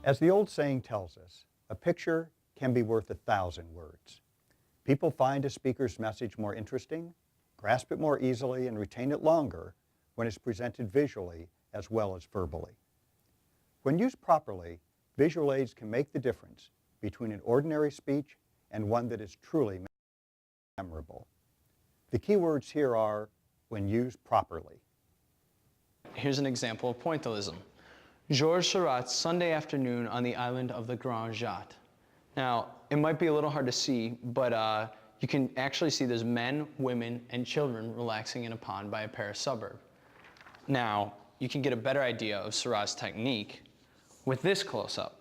As the old saying tells us, a picture can be worth 1,000 words. People find a speaker's message more interesting, grasp it more easily, and retain it longer when it's presented visually as well as verbally. When used properly, visual aids can make the difference between an ordinary speech and one that is truly memorable. The key words here are, when used properly. Here's an example of pointillism. Georges Seurat's Sunday afternoon on the island of the Grand Jatte. Now, it might be a little hard to see, but you can actually see there's men, women, and children relaxing in a pond by a Paris suburb. Now, you can get a better idea of Seurat's technique with this close-up.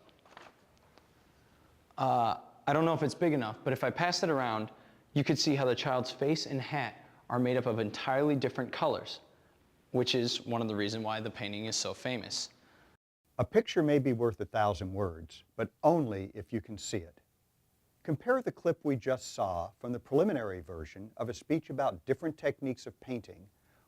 I don't know if it's big enough, but if I pass it around, you could see how the child's face and hat are made up of entirely different colors, which is one of the reasons why the painting is so famous. A picture may be worth 1,000 words, but only if you can see it. Compare the clip we just saw from the preliminary version of a speech about different techniques of painting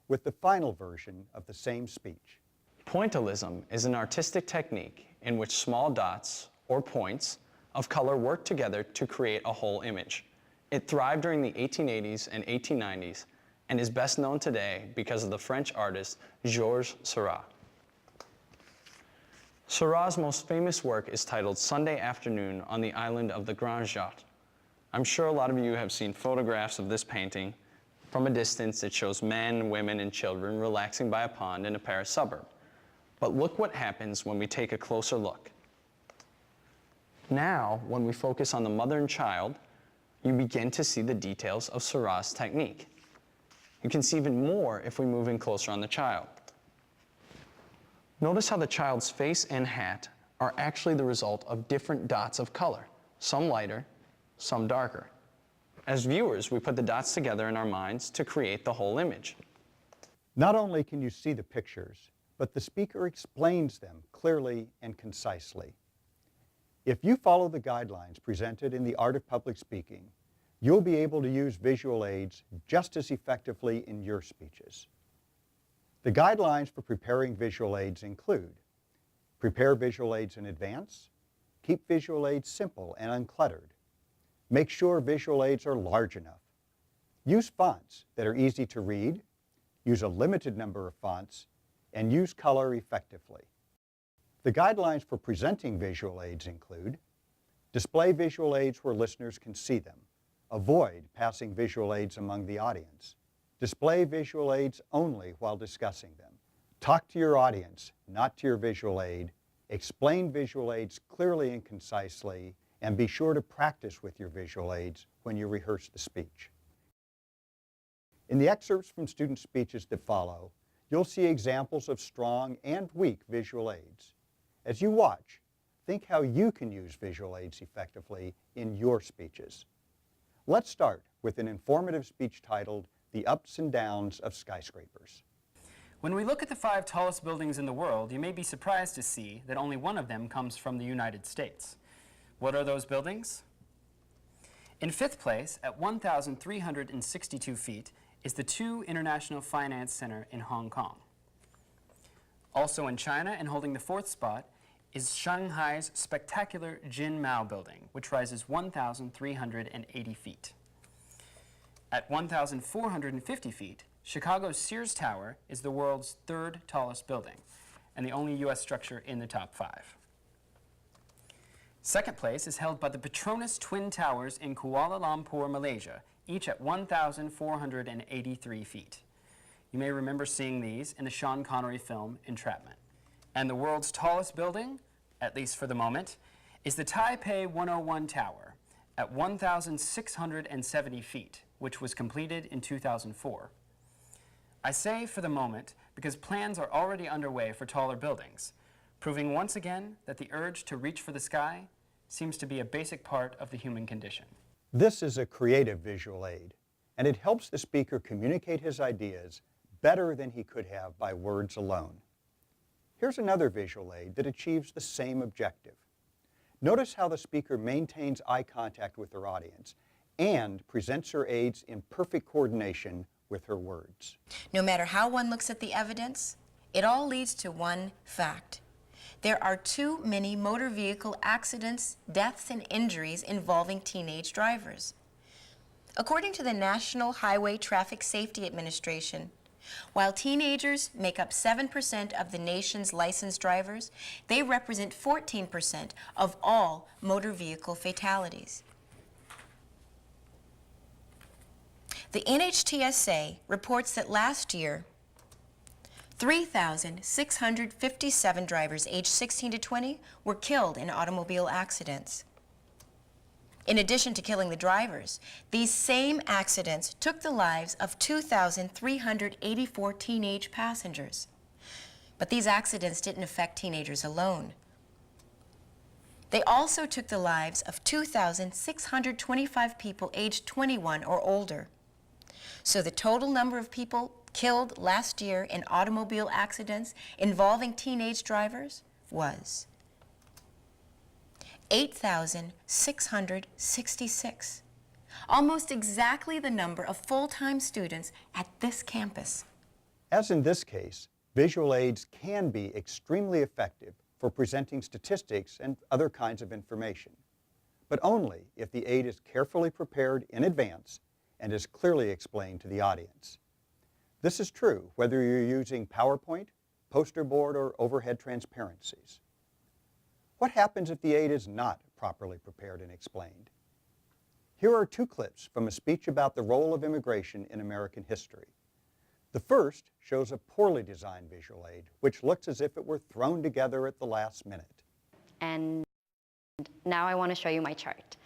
with the final version of the same speech. Pointillism is an artistic technique in which small dots, or points, of color work together to create a whole image. It thrived during the 1880s and 1890s and is best known today because of the French artist Georges Seurat. Seurat's most famous work is titled Sunday Afternoon on the Island of the Grand Jatte. I'm sure a lot of you have seen photographs of this painting. From a distance, it shows men, women, and children relaxing by a pond in a Paris suburb. But look what happens when we take a closer look. Now, when we focus on the mother and child, you begin to see the details of Seurat's technique. You can see even more if we move in closer on the child. Notice how the child's face and hat are actually the result of different dots of color, some lighter, some darker. As viewers, we put the dots together in our minds to create the whole image. Not only can you see the pictures, but the speaker explains them clearly and concisely. If you follow the guidelines presented in The Art of Public Speaking, you'll be able to use visual aids just as effectively in your speeches. The guidelines for preparing visual aids include: prepare visual aids in advance, keep visual aids simple and uncluttered, make sure visual aids are large enough, use fonts that are easy to read, use a limited number of fonts, and use color effectively. The guidelines for presenting visual aids include: display visual aids where listeners can see them, avoid passing visual aids among the audience, display visual aids only while discussing them, talk to your audience, not to your visual aid, explain visual aids clearly and concisely, and be sure to practice with your visual aids when you rehearse the speech. In the excerpts from student speeches that follow, you'll see examples of strong and weak visual aids. As you watch, think how you can use visual aids effectively in your speeches. Let's start with an informative speech titled The Ups and Downs of Skyscrapers. When we look at the 5 tallest buildings in the world, you may be surprised to see that only one of them comes from the United States. What are those buildings? In 5th place, at 1,362 feet, is the Two International Finance Center in Hong Kong. Also in China and holding the 4th spot is Shanghai's spectacular Jin Mao Building, which rises 1,380 feet. At 1,450 feet, Chicago's Sears Tower is the world's 3rd tallest building and the only U.S. structure in the top 5. 2nd place is held by the Petronas Twin Towers in Kuala Lumpur, Malaysia, each at 1,483 feet. You may remember seeing these in the Sean Connery film Entrapment. And the world's tallest building, at least for the moment, is the Taipei 101 Tower at 1,670 feet, which was completed in 2004. I say for the moment because plans are already underway for taller buildings, proving once again that the urge to reach for the sky seems to be a basic part of the human condition. This is a creative visual aid, and it helps the speaker communicate his ideas better than he could have by words alone. Here's another visual aid that achieves the same objective. Notice how the speaker maintains eye contact with her audience and presents her aids in perfect coordination with her words. No matter how one looks at the evidence, it all leads to one fact: there are too many motor vehicle accidents, deaths, and injuries involving teenage drivers. According to the National Highway Traffic Safety Administration, while teenagers make up 7% of the nation's licensed drivers, they represent 14% of all motor vehicle fatalities. The NHTSA reports that last year, 3,657 drivers aged 16 to 20 were killed in automobile accidents. In addition to killing the drivers, these same accidents took the lives of 2,384 teenage passengers. But these accidents didn't affect teenagers alone. They also took the lives of 2,625 people aged 21 or older. So the total number of people killed last year in automobile accidents involving teenage drivers was 8,666, almost exactly the number of full-time students at this campus. As in this case, visual aids can be extremely effective for presenting statistics and other kinds of information, but only if the aid is carefully prepared in advance and is clearly explained to the audience. This is true whether you're using PowerPoint, poster board, or overhead transparencies. What happens if the aid is not properly prepared and explained? Here are two clips from a speech about the role of immigration in American history. The first shows a poorly designed visual aid, which looks as if it were thrown together at the last minute. And now I want to show you my chart.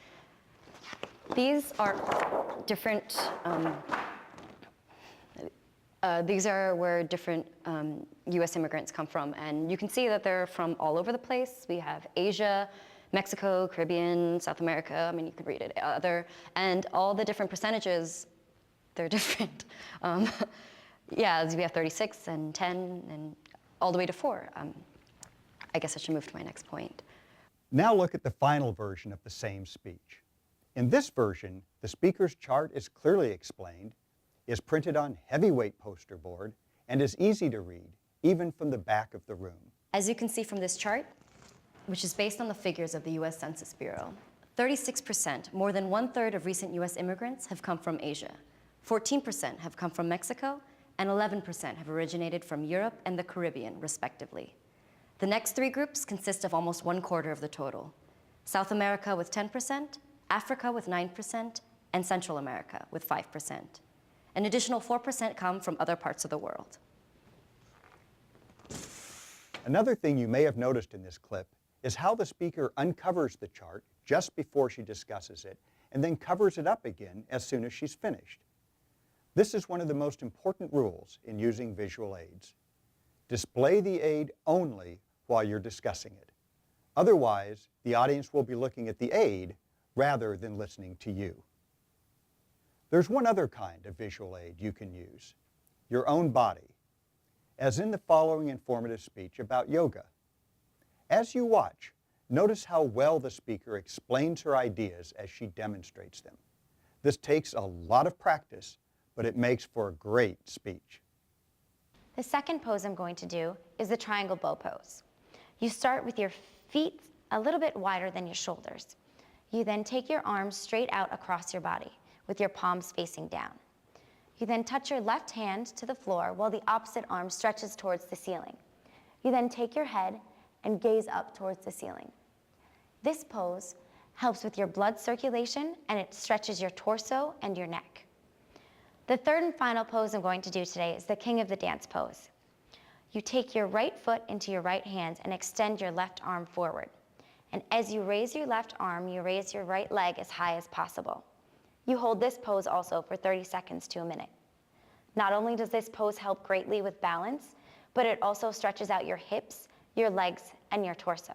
These are different, these are where different US immigrants come from, and you can see that they're from all over the place. We have Asia, Mexico, Caribbean, South America, I mean, you could read it, and all the different percentages, they're different. Yeah, we have 36 and 10 and all the way to 4. I guess I should move to my next point. Now look at the final version of the same speech. In this version, the speaker's chart is clearly explained, is printed on heavyweight poster board, and is easy to read, even from the back of the room. As you can see from this chart, which is based on the figures of the US Census Bureau, 36%, more than 1/3 of recent US immigrants have come from Asia. 14% have come from Mexico, and 11% have originated from Europe and the Caribbean, respectively. The next three groups consist of almost 1/4 of the total. South America with 10%, Africa with 9%, and Central America with 5%. An additional 4% come from other parts of the world. Another thing you may have noticed in this clip is how the speaker uncovers the chart just before she discusses it, and then covers it up again as soon as she's finished. This is one of the most important rules in using visual aids. Display the aid only while you're discussing it. Otherwise, the audience will be looking at the aid rather than listening to you. There's one other kind of visual aid you can use, your own body, as in the following informative speech about yoga. As you watch, notice how well the speaker explains her ideas as she demonstrates them. This takes a lot of practice, but it makes for a great speech. The second pose I'm going to do is the triangle bow pose. You start with your feet a little bit wider than your shoulders. You then take your arms straight out across your body with your palms facing down. You then touch your left hand to the floor while the opposite arm stretches towards the ceiling. You then take your head and gaze up towards the ceiling. This pose helps with your blood circulation, and it stretches your torso and your neck. The third and final pose I'm going to do today is the King of the Dance pose. You take your right foot into your right hand and extend your left arm forward. And as you raise your left arm, you raise your right leg as high as possible. You hold this pose also for 30 seconds to a minute. Not only does this pose help greatly with balance, but it also stretches out your hips, your legs, and your torso.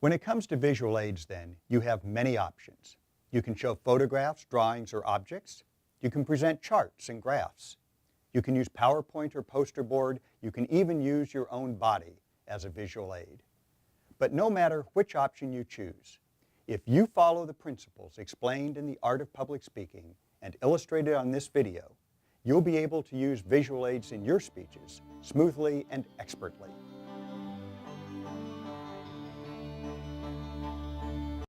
When it comes to visual aids then, you have many options. You can show photographs, drawings, or objects. You can present charts and graphs. You can use PowerPoint or poster board. You can even use your own body as a visual aid. But no matter which option you choose, if you follow the principles explained in The Art of Public Speaking and illustrated on this video, you'll be able to use visual aids in your speeches smoothly and expertly.